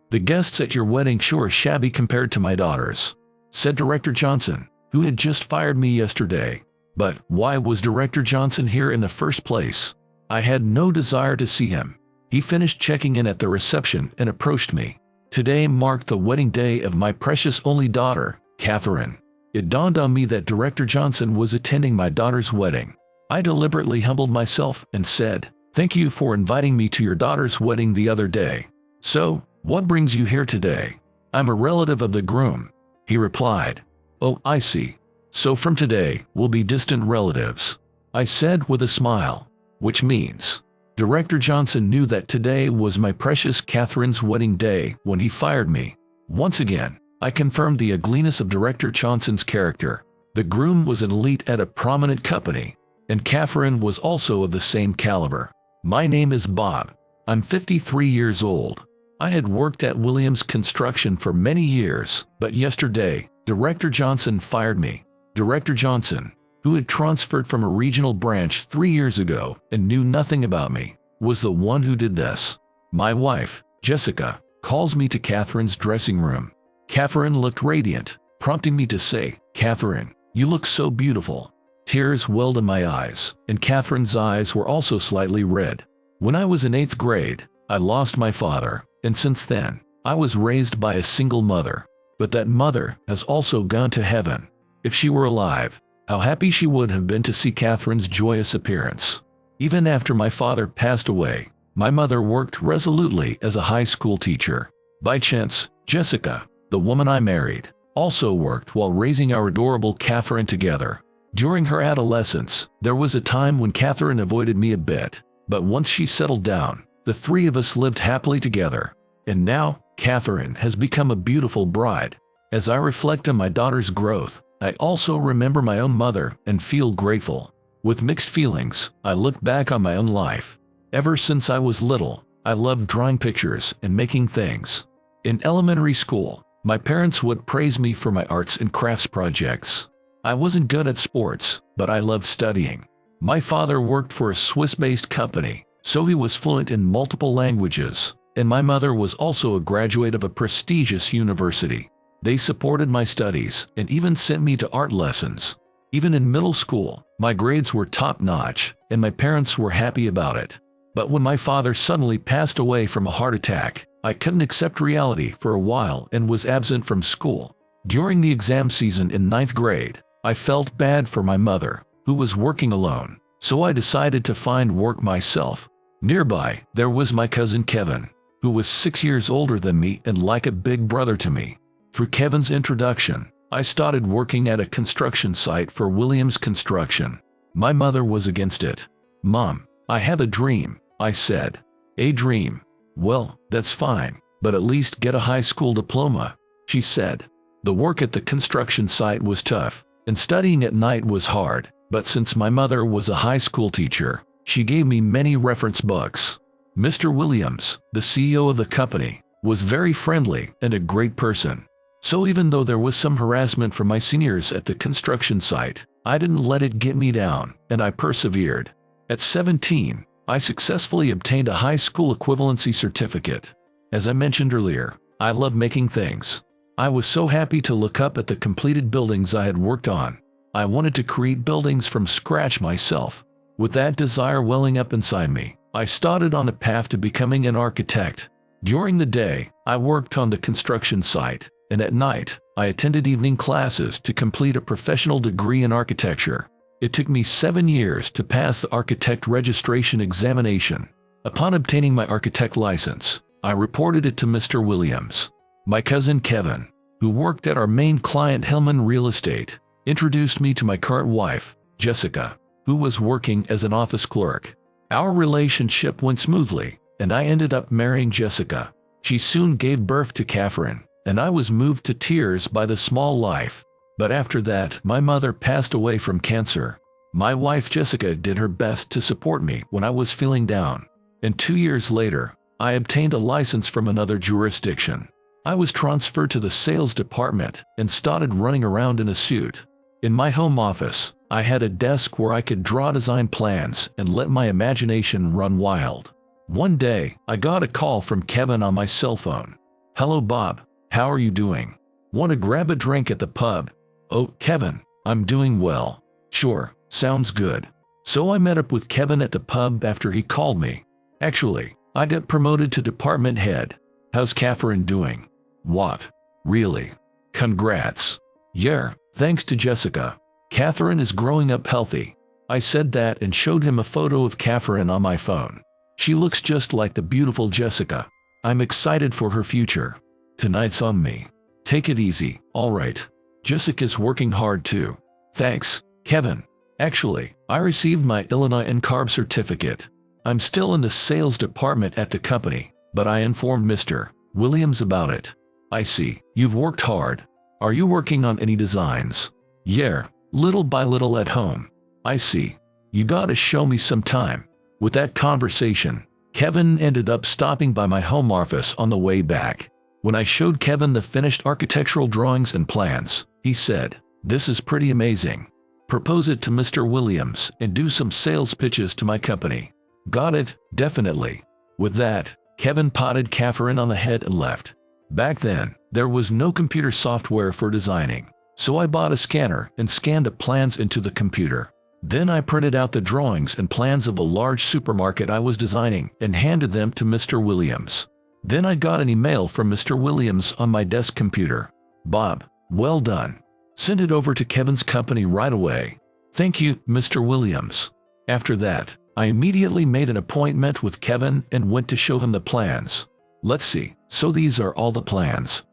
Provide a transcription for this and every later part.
"The guests at your wedding sure are shabby compared to my daughters," said Director Johnson, who had just fired me yesterday. But why was Director Johnson here in the first place? I had no desire to see him. He finished checking in at the reception and approached me. Today marked the wedding day of my precious only daughter, Catherine. It dawned on me that Director Johnson was attending my daughter's wedding. I deliberately humbled myself and said, "Thank you for inviting me to your daughter's wedding the other day. So, what brings you here today?" "I'm a relative of the groom," he replied. "Oh, I see. So from today, we'll be distant relatives," I said with a smile. Which means, Director Johnson knew that today was my precious Catherine's wedding day when he fired me. Once again, I confirmed the ugliness of Director Johnson's character. The groom was an elite at a prominent company, and Catherine was also of the same caliber. My name is Bob. I'm 53 years old. I had worked at Williams Construction for many years, but yesterday, Director Johnson fired me. Director Johnson, who had transferred from a regional branch 3 years ago and knew nothing about me, was the one who did this. My wife, Jessica, calls me to Catherine's dressing room. Catherine looked radiant, prompting me to say, "Catherine, you look so beautiful." Tears welled in my eyes, and Catherine's eyes were also slightly red. When I was in 8th grade, I lost my father, and since then, I was raised by a single mother. But that mother has also gone to heaven. If she were alive, how happy she would have been to see Catherine's joyous appearance. Even after my father passed away, my mother worked resolutely as a high school teacher. By chance, Jessica, the woman I married, also worked while raising our adorable Catherine together. During her adolescence, there was a time when Catherine avoided me a bit, but once she settled down, the three of us lived happily together. And now, Catherine has become a beautiful bride. As I reflect on my daughter's growth, I also remember my own mother and feel grateful. With mixed feelings, I look back on my own life. Ever since I was little, I loved drawing pictures and making things. In elementary school, my parents would praise me for my arts and crafts projects. I wasn't good at sports, but I loved studying. My father worked for a Swiss-based company, so he was fluent in multiple languages, and my mother was also a graduate of a prestigious university. They supported my studies and even sent me to art lessons. Even in middle school, my grades were top-notch, and my parents were happy about it. But when my father suddenly passed away from a heart attack, I couldn't accept reality for a while and was absent from school. During the exam season in 9th grade, I felt bad for my mother, who was working alone, so I decided to find work myself. Nearby, there was my cousin Kevin, who was 6 years older than me and like a big brother to me. Through Kevin's introduction, I started working at a construction site for Williams Construction. My mother was against it. "Mom, I have a dream," I said. "A dream? Well, that's fine, but at least get a high school diploma," she said. The work at the construction site was tough, and studying at night was hard, but since my mother was a high school teacher, she gave me many reference books. Mr. Williams, the CEO of the company, was very friendly and a great person. So even though there was some harassment from my seniors at the construction site, I didn't let it get me down, and I persevered. At 17, I successfully obtained a high school equivalency certificate. As I mentioned earlier, I love making things. I was so happy to look up at the completed buildings I had worked on. I wanted to create buildings from scratch myself. With that desire welling up inside me, I started on a path to becoming an architect. During the day, I worked on the construction site, and at night, I attended evening classes to complete a professional degree in architecture. It took me 7 years to pass the architect registration examination. Upon obtaining my architect license, I reported it to Mr. Williams. My cousin Kevin, who worked at our main client Hillman Real Estate, introduced me to my current wife, Jessica, who was working as an office clerk. Our relationship went smoothly, and I ended up marrying Jessica. She soon gave birth to Catherine, and I was moved to tears by the small life. But after that, my mother passed away from cancer. My wife Jessica did her best to support me when I was feeling down. And 2 years later, I obtained a license from another jurisdiction. I was transferred to the sales department and started running around in a suit. In my home office, I had a desk where I could draw design plans and let my imagination run wild. One day, I got a call from Kevin on my cell phone. Hello Bob, how are you doing? Want to grab a drink at the pub? Oh, Kevin, I'm doing well. Sure, sounds good. So I met up with Kevin at the pub after he called me. Actually, I got promoted to department head. How's Catherine doing? What? Really? Congrats. Yeah, thanks to Jessica. Catherine is growing up healthy. I said that and showed him a photo of Catherine on my phone. She looks just like the beautiful Jessica. I'm excited for her future. Tonight's on me. Take it easy, alright. Jessica's working hard too. Thanks, Kevin. Actually, I received my Illinois NCARB certificate. I'm still in the sales department at the company, but I informed Mr. Williams about it. I see, you've worked hard. Are you working on any designs? Yeah, little by little at home. I see. You gotta show me some time. With that conversation, Kevin ended up stopping by my home office on the way back. When I showed Kevin the finished architectural drawings and plans, he said, "This is pretty amazing. Propose it to Mr. Williams and do some sales pitches to my company." Got it, definitely. With that, Kevin patted Catherine on the head and left. Back then, there was no computer software for designing, so I bought a scanner and scanned the plans into the computer. Then I printed out the drawings and plans of a large supermarket I was designing and handed them to Mr. Williams. Then I got an email from Mr. Williams on my desk computer. "Bob, well done. Send it over to Kevin's company right away." "Thank you, Mr. Williams." After that, I immediately made an appointment with Kevin and went to show him the plans. Let's see, so these are all the plans.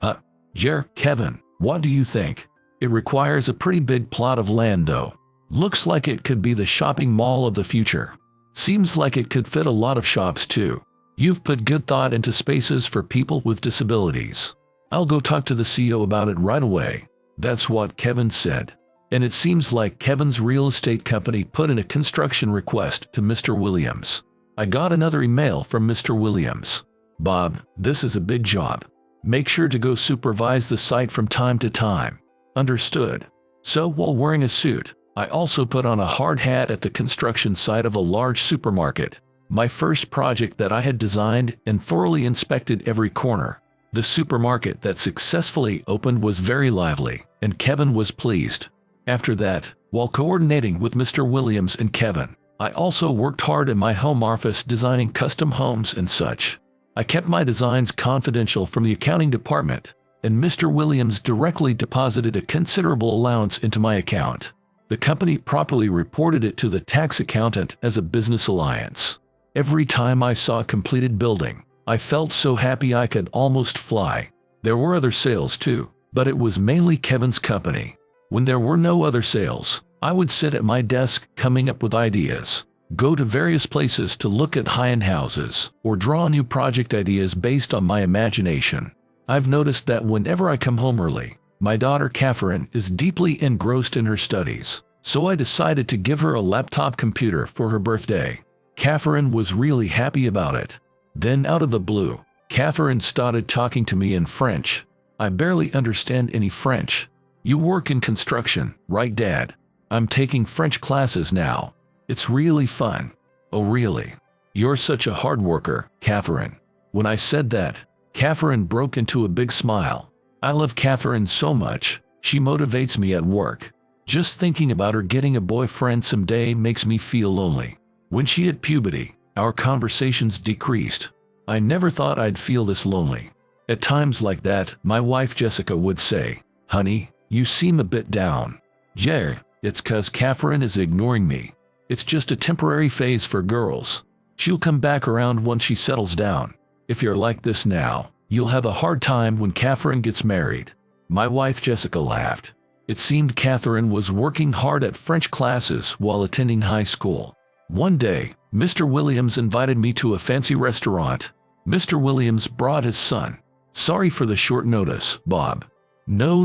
Kevin, what do you think? It requires a pretty big plot of land though. Looks like it could be the shopping mall of the future. Seems like it could fit a lot of shops too. You've put good thought into spaces for people with disabilities. I'll go talk to the CEO about it right away. That's what Kevin said. And it seems like Kevin's real estate company put in a construction request to Mr. Williams. I got another email from Mr. Williams. "Bob, this is a big job. Make sure to go supervise the site from time to time." Understood. So while wearing a suit, I also put on a hard hat at the construction site of a large supermarket. My first project that I had designed and thoroughly inspected every corner. The supermarket that successfully opened was very lively, and Kevin was pleased. After that, while coordinating with Mr. Williams and Kevin, I also worked hard in my home office designing custom homes and such. I kept my designs confidential from the accounting department, and Mr. Williams directly deposited a considerable allowance into my account. The company properly reported it to the tax accountant as a business alliance. Every time I saw a completed building, I felt so happy I could almost fly. There were other sales too, but it was mainly Kevin's company. When there were no other sales, I would sit at my desk coming up with ideas, go to various places to look at high-end houses, or draw new project ideas based on my imagination. I've noticed that whenever I come home early, my daughter Catherine is deeply engrossed in her studies, so I decided to give her a laptop computer for her birthday. Catherine was really happy about it. Then out of the blue, Catherine started talking to me in French. I barely understand any French. "You work in construction, right, Dad? I'm taking French classes now. It's really fun." "Oh really? You're such a hard worker, Catherine." When I said that, Catherine broke into a big smile. I love Catherine so much. She motivates me at work. Just thinking about her getting a boyfriend someday makes me feel lonely. When she hit puberty, our conversations decreased. I never thought I'd feel this lonely. At times like that, my wife Jessica would say, "Honey, you seem a bit down." "Yeah, it's 'cause Catherine is ignoring me. It's just a temporary phase for girls. She'll come back around once she settles down. If you're like this now, you'll have a hard time when Catherine gets married." My wife Jessica laughed. It seemed Catherine was working hard at French classes while attending high school. One day, Mr. Williams invited me to a fancy restaurant. Mr. Williams brought his son. "Sorry for the short notice, Bob." "No,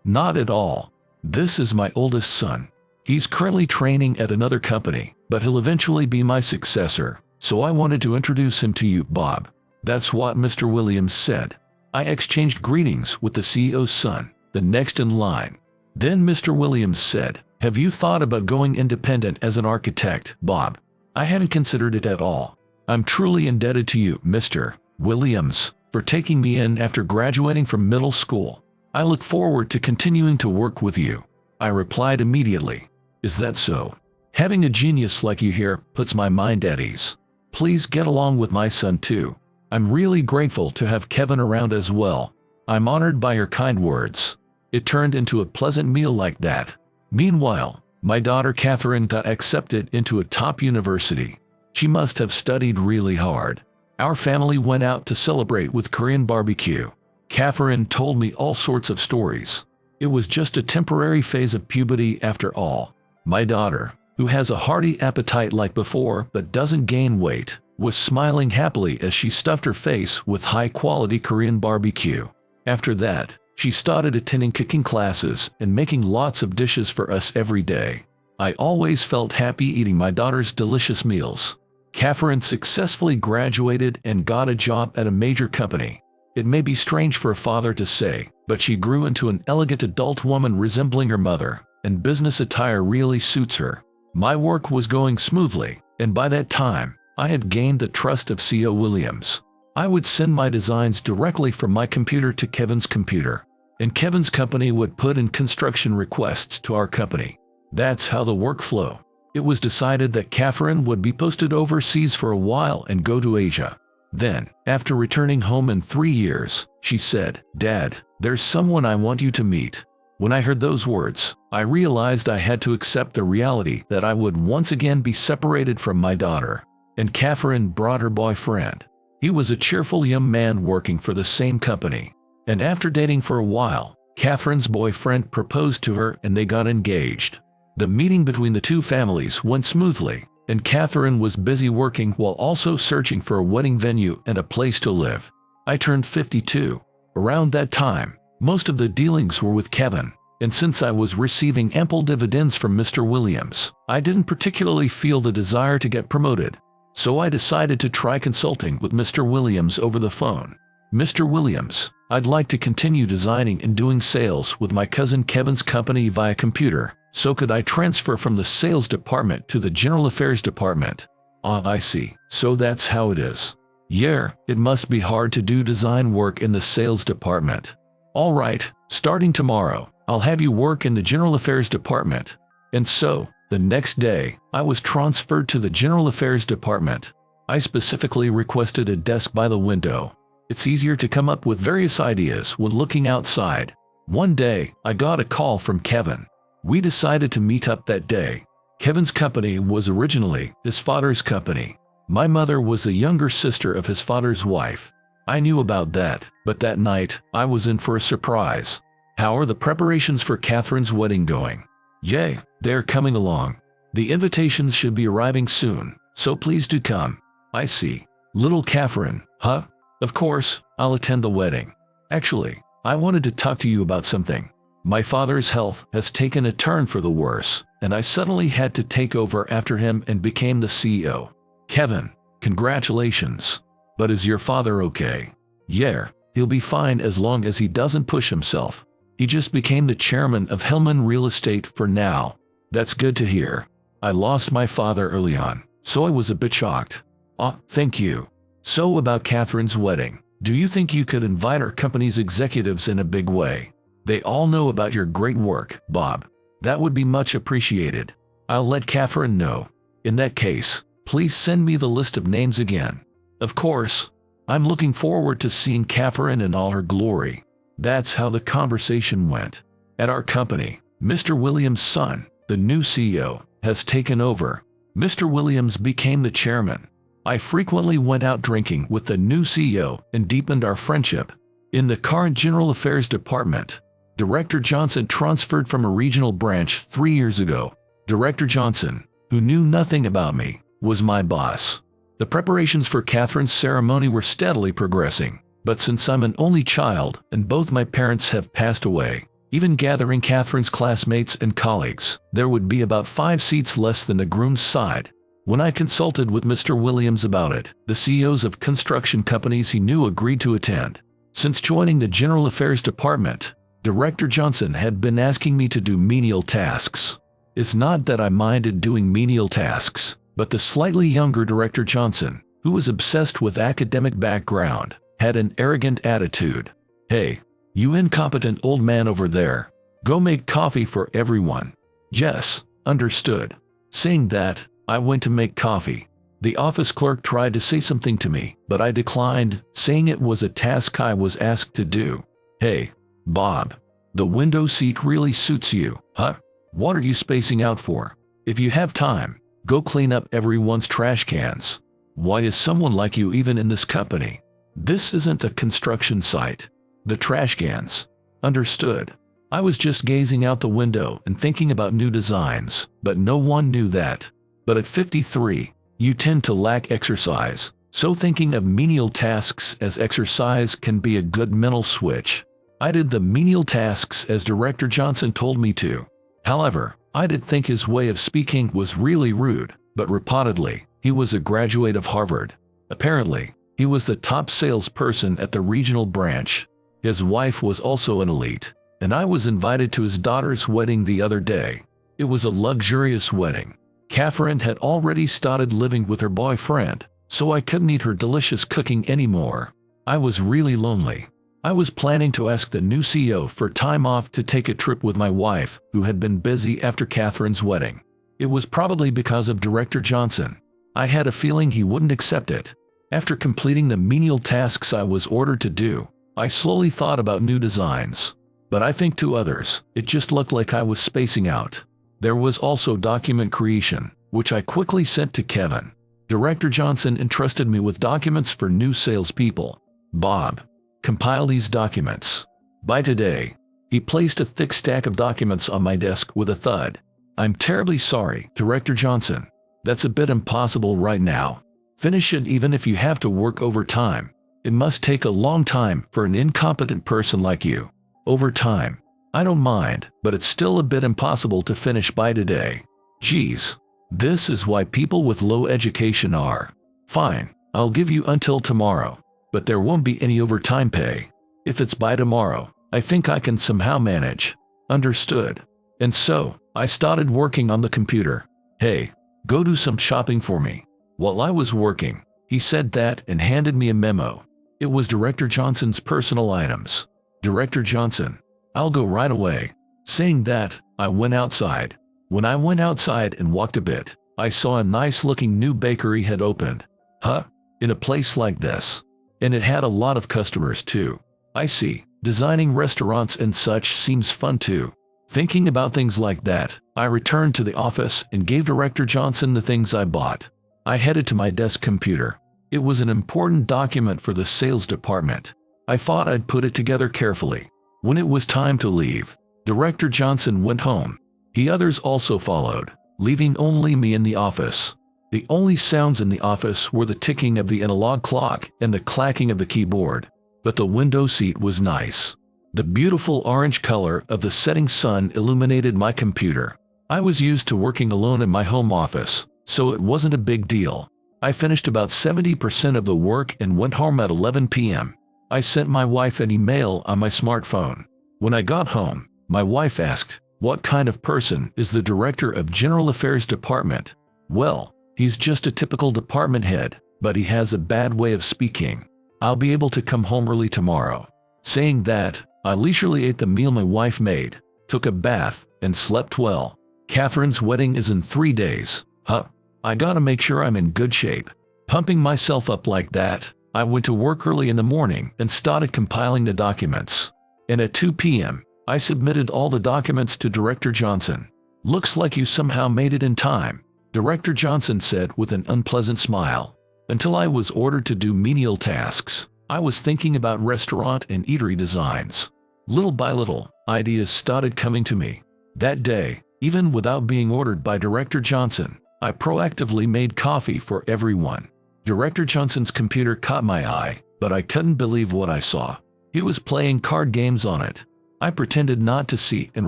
not at all. This is my oldest son. He's currently training at another company, but he'll eventually be my successor, so I wanted to introduce him to you, Bob." That's what Mr. Williams said. I exchanged greetings with the CEO's son, the next in line. Then Mr. Williams said, "Have you thought about going independent as an architect, Bob?" "I hadn't considered it at all. I'm truly indebted to you, Mr. Williams. for taking me in after graduating from middle school. I look forward to continuing to work with you." I replied immediately. "Is that so? Having a genius like you here puts my mind at ease. Please get along with my son too. I'm really grateful to have Kevin around as well. I'm honored by your kind words." It turned into a pleasant meal like that. Meanwhile, my daughter Catherine got accepted into a top university. She must have studied really hard. Our family went out to celebrate with Korean barbecue. Catherine told me all sorts of stories. It was just a temporary phase of puberty after all. My daughter, who has a hearty appetite like before but doesn't gain weight, was smiling happily as she stuffed her face with high-quality Korean barbecue. After that, she started attending cooking classes and making lots of dishes for us every day. I always felt happy eating my daughter's delicious meals. Catherine successfully graduated and got a job at a major company. It may be strange for a father to say, but she grew into an elegant adult woman resembling her mother, and business attire really suits her. My work was going smoothly, and by that time, I had gained the trust of CEO Williams. I would send my designs directly from my computer to Kevin's computer, and Kevin's company would put in construction requests to our company. That's how the workflow. It was decided that Catherine would be posted overseas for a while and go to Asia. Then, after returning home in 3 years, she said, "Dad, there's someone I want you to meet." When I heard those words, I realized I had to accept the reality that I would once again be separated from my daughter. And Catherine brought her boyfriend. He was a cheerful young man working for the same company. And after dating for a while, Catherine's boyfriend proposed to her and they got engaged. The meeting between the two families went smoothly, and Catherine was busy working while also searching for a wedding venue and a place to live. I turned 52. Around that time, most of the dealings were with Kevin, and since I was receiving ample dividends from Mr. Williams, I didn't particularly feel the desire to get promoted. So I decided to try consulting with Mr. Williams over the phone. "Mr. Williams, I'd like to continue designing and doing sales with my cousin Kevin's company via computer, so could I transfer from the sales department to the general affairs department?" "Ah, I see. So that's how it is. Yeah, it must be hard to do design work in the sales department. All right, starting tomorrow, I'll have you work in the general affairs department." And so, the next day, I was transferred to the General Affairs Department. I specifically requested a desk by the window. It's easier to come up with various ideas when looking outside. One day, I got a call from Kevin. We decided to meet up that day. Kevin's company was originally his father's company. My mother was the younger sister of his father's wife. I knew about that, but that night, I was in for a surprise. "How are the preparations for Catherine's wedding going?" "Yay, they're coming along. The invitations should be arriving soon, so please do come." "I see. Little Catherine, huh? Of course, I'll attend the wedding. Actually, I wanted to talk to you about something. My father's health has taken a turn for the worse, and I suddenly had to take over after him and became the CEO. Kevin, congratulations. But is your father okay?" "Yeah, he'll be fine as long as he doesn't push himself. He just became the chairman of Hellman Real Estate for now." "That's good to hear. I lost my father early on, so I was a bit shocked." "Ah, thank you. So about Catherine's wedding, do you think you could invite our company's executives in a big way? They all know about your great work, Bob. That would be much appreciated. I'll let Catherine know. In that case, please send me the list of names again." "Of course. I'm looking forward to seeing Catherine in all her glory." That's how the conversation went. At our company, Mr. Williams' son, the new CEO, has taken over. Mr. Williams became the chairman. I frequently went out drinking with the new CEO and deepened our friendship. In the current General Affairs Department, Director Johnson transferred from a regional branch 3 years ago. Director Johnson, who knew nothing about me, was my boss. The preparations for Catherine's ceremony were steadily progressing. But since I'm an only child and both my parents have passed away, even gathering Catherine's classmates and colleagues, there would be about 5 seats less than the groom's side. When I consulted with Mr. Williams about it, the CEOs of construction companies he knew agreed to attend. Since joining the General Affairs Department, Director Johnson had been asking me to do menial tasks. It's not that I minded doing menial tasks, but the slightly younger Director Johnson, who was obsessed with academic background, had an arrogant attitude. "Hey, you incompetent old man over there. Go make coffee for everyone." "Yes, understood." Saying that, I went to make coffee. The office clerk tried to say something to me, but I declined, saying it was a task I was asked to do. "Hey, Bob, the window seat really suits you, huh? What are you spacing out for? If you have time, go clean up everyone's trash cans. Why is someone like you even in this company? This isn't a construction site." "The trash cans." Understood. I was just gazing out the window and thinking about new designs, but no one knew that. But at 53, you tend to lack exercise, so thinking of menial tasks as exercise can be a good mental switch. I did the menial tasks as Director Johnson told me to. However, I did think his way of speaking was really rude, but reportedly, he was a graduate of Harvard. Apparently, he was the top salesperson at the regional branch. His wife was also an elite, and I was invited to his daughter's wedding the other day. It was a luxurious wedding. Catherine had already started living with her boyfriend, so I couldn't eat her delicious cooking anymore. I was really lonely. I was planning to ask the new CEO for time off to take a trip with my wife, who had been busy after Catherine's wedding. It was probably because of Director Johnson. I had a feeling he wouldn't accept it. After completing the menial tasks I was ordered to do, I slowly thought about new designs. But I think to others, it just looked like I was spacing out. There was also document creation, which I quickly sent to Kevin. Director Johnson entrusted me with documents for new salespeople. "Bob, compile these documents by today." He placed a thick stack of documents on my desk with a thud. "I'm terribly sorry, Director Johnson. That's a bit impossible right now. Finish it even if you have to work overtime. It must take a long time for an incompetent person like you. Overtime? I don't mind, but it's still a bit impossible to finish by today. Geez, this is why people with low education are. Fine, I'll give you until tomorrow, but there won't be any overtime pay. If it's by tomorrow, I think I can somehow manage." Understood. And so, I started working on the computer. "Hey, go do some shopping for me." While I was working, he said that and handed me a memo. It was Director Johnson's personal items. "Director Johnson, I'll go right away." Saying that, I went outside. When I went outside and walked a bit, I saw a nice-looking new bakery had opened. Huh? In a place like this? And it had a lot of customers too. I see. Designing restaurants and such seems fun too. Thinking about things like that, I returned to the office and gave Director Johnson the things I bought. I headed to my desk computer. It was an important document for the sales department. I thought I'd put it together carefully. When it was time to leave, Director Johnson went home. The others also followed, leaving only me in the office. The only sounds in the office were the ticking of the analog clock and the clacking of the keyboard. But the window seat was nice. The beautiful orange color of the setting sun illuminated my computer. I was used to working alone in my home office, so it wasn't a big deal. I finished about 70% of the work and went home at 11 p.m. I sent my wife an email on my smartphone. When I got home, my wife asked, "What kind of person is the Director of General Affairs Department?" "Well, he's just a typical department head, but he has a bad way of speaking. I'll be able to come home early tomorrow." Saying that, I leisurely ate the meal my wife made, took a bath, and slept well. Catherine's wedding is in 3 days. Huh? I gotta make sure I'm in good shape. Pumping myself up like that, I went to work early in the morning and started compiling the documents. And at 2 p.m., I submitted all the documents to Director Johnson. "Looks like you somehow made it in time," Director Johnson said with an unpleasant smile. Until I was ordered to do menial tasks, I was thinking about restaurant and eatery designs. Little by little, ideas started coming to me. That day, even without being ordered by Director Johnson, I proactively made coffee for everyone. Director Johnson's computer caught my eye, but I couldn't believe what I saw. He was playing card games on it. I pretended not to see and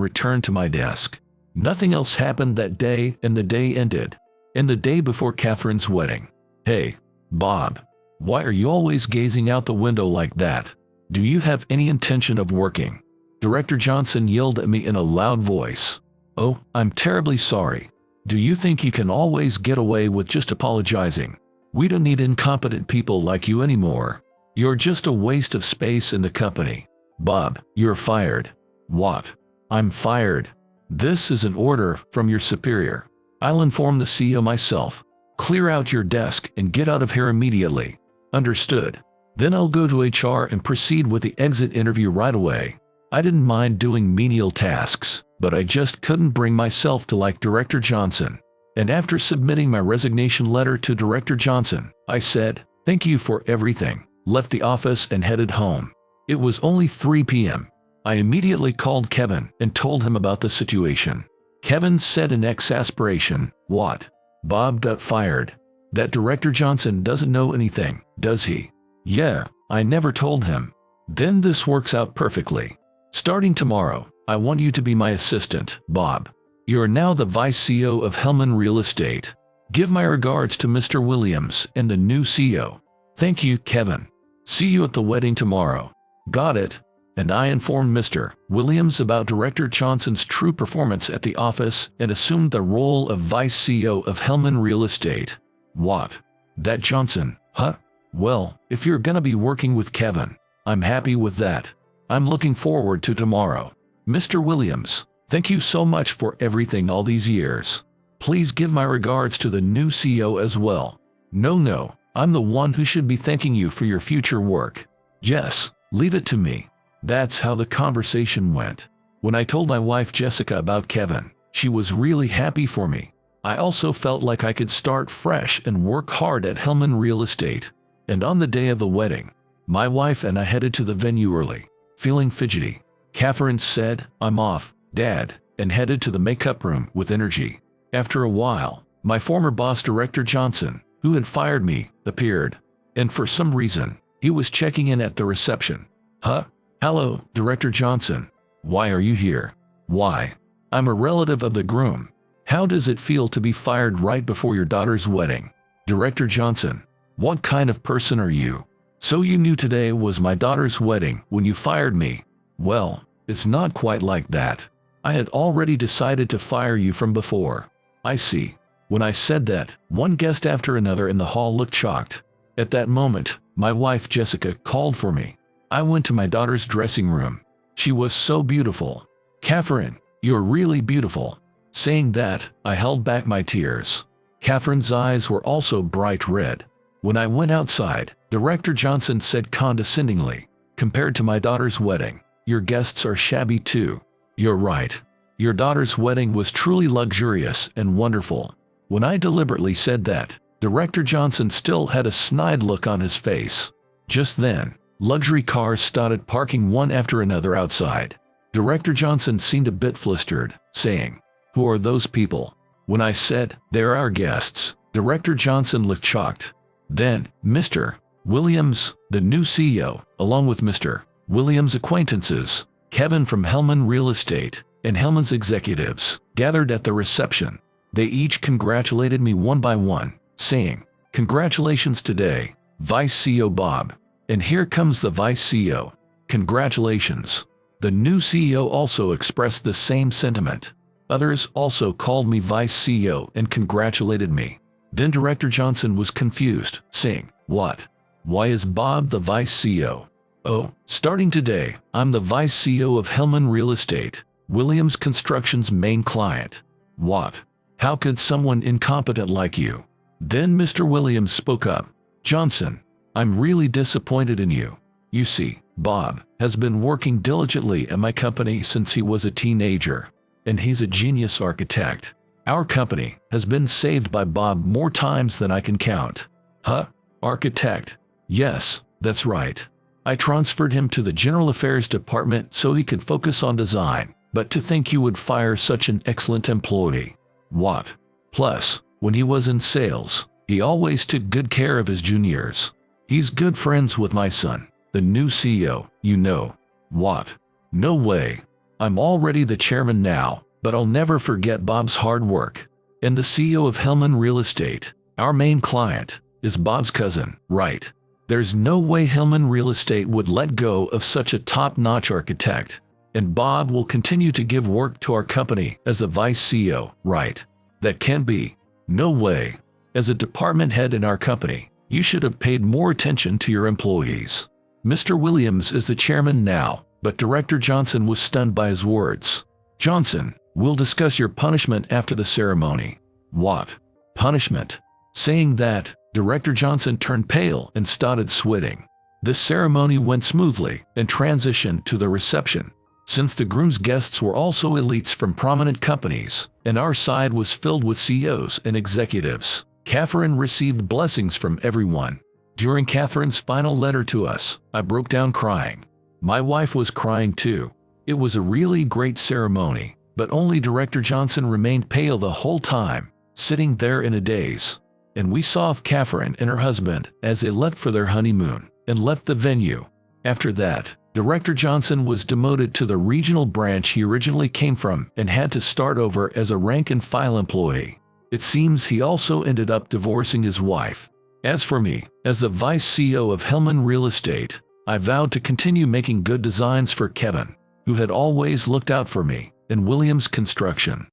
returned to my desk. Nothing else happened that day, and the day ended. And the day before Catherine's wedding. "Hey, Bob, why are you always gazing out the window like that? Do you have any intention of working?" Director Johnson yelled at me in a loud voice. "Oh, I'm terribly sorry. Do you think you can always get away with just apologizing? We don't need incompetent people like you anymore." You're just a waste of space in the company. Bob, you're fired. What? I'm fired. This is an order from your superior. I'll inform the CEO myself. Clear out your desk and get out of here immediately. Understood. Then I'll go to HR and proceed with the exit interview right away. I didn't mind doing menial tasks, but I just couldn't bring myself to like Director Johnson. And after submitting my resignation letter to Director Johnson, I said, "Thank you for everything," left the office and headed home. It was only 3 p.m. I immediately called Kevin and told him about the situation. Kevin said in exasperation, "What? Bob got fired. That Director Johnson doesn't know anything, does he?" "Yeah, I never told him." "Then this works out perfectly. Starting tomorrow, I want you to be my assistant, Bob. You're now the Vice CEO of Hellman Real Estate. Give my regards to Mr. Williams and the new CEO. Thank you, Kevin. See you at the wedding tomorrow." "Got it." And I informed Mr. Williams about Director Johnson's true performance at the office and assumed the role of Vice CEO of Hellman Real Estate. "What? That Johnson, huh? Well, if you're gonna be working with Kevin, I'm happy with that. I'm looking forward to tomorrow. Mr. Williams, thank you so much for everything all these years. Please give my regards to the new CEO as well." No, I'm the one who should be thanking you for your future work. Jess, leave it to me." That's how the conversation went. When I told my wife Jessica about Kevin, she was really happy for me. I also felt like I could start fresh and work hard at Hellman Real Estate. And on the day of the wedding, my wife and I headed to the venue early, feeling fidgety. Catherine said, "I'm off, Dad," and headed to the makeup room with energy. After a while, my former boss Director Johnson, who had fired me, appeared. And for some reason, he was checking in at the reception. "Huh? Hello, Director Johnson. Why are you here?" "Why? I'm a relative of the groom. How does it feel to be fired right before your daughter's wedding?" "Director Johnson, what kind of person are you? So you knew today was my daughter's wedding when you fired me?" "Well, it's not quite like that. I had already decided to fire you from before." "I see." When I said that, one guest after another in the hall looked shocked. At that moment, my wife Jessica called for me. I went to my daughter's dressing room. She was so beautiful. "Catherine, you're really beautiful." Saying that, I held back my tears. Catherine's eyes were also bright red. When I went outside, Director Johnson said condescendingly, "Compared to my daughter's wedding, your guests are shabby too." "You're right. Your daughter's wedding was truly luxurious and wonderful." When I deliberately said that, Director Johnson still had a snide look on his face. Just then, luxury cars started parking one after another outside. Director Johnson seemed a bit flustered, saying, "Who are those people?" When I said, "They're our guests," Director Johnson looked shocked. Then, Mr. Williams, the new CEO, along with Mr. Williams' acquaintances, Kevin from Hellman Real Estate, and Hellman's executives, gathered at the reception. They each congratulated me one by one, saying, "Congratulations today, Vice CEO Bob. And here comes the Vice CEO. Congratulations." The new CEO also expressed the same sentiment. Others also called me Vice CEO and congratulated me. Then Director Johnson was confused, saying, "What? Why is Bob the Vice CEO?" "Oh, starting today, I'm the Vice CEO of Hellman Real Estate, Williams Construction's main client." "What? How could someone incompetent like you?" Then Mr. Williams spoke up. "Johnson, I'm really disappointed in you. You see, Bob has been working diligently at my company since he was a teenager, and he's a genius architect. Our company has been saved by Bob more times than I can count." "Huh? Architect?" "Yes, that's right. I transferred him to the General Affairs Department so he could focus on design, but to think you would fire such an excellent employee." "What? Plus, when he was in sales, he always took good care of his juniors. He's good friends with my son, the new CEO, you know." "What? No way. I'm already the chairman now, but I'll never forget Bob's hard work. And the CEO of Hellman Real Estate, our main client, is Bob's cousin, right? There's no way Hellman Real Estate would let go of such a top-notch architect. And Bob will continue to give work to our company as a vice CEO, right? That can't be. No way. As a department head in our company, You should have paid more attention to your employees. Mr. Williams is the chairman now, but Director Johnson was stunned by his words. Johnson, we'll discuss your punishment after the ceremony. What? Punishment? Saying that, Director Johnson turned pale and started sweating. The ceremony went smoothly and transitioned to the reception. Since the groom's guests were also elites from prominent companies, and our side was filled with CEOs and executives, Catherine received blessings from everyone. During Catherine's final letter to us, I broke down crying. My wife was crying too. It was a really great ceremony, but only Director Johnson remained pale the whole time, sitting there in a daze. And we saw Catherine and her husband as they left for their honeymoon and left the venue. After that, Director Johnson was demoted to the regional branch he originally came from and had to start over as a rank-and-file employee. It seems he also ended up divorcing his wife. As for me, as the vice CEO of Hellman Real Estate, I vowed to continue making good designs for Kevin, who had always looked out for me, and Williams Construction.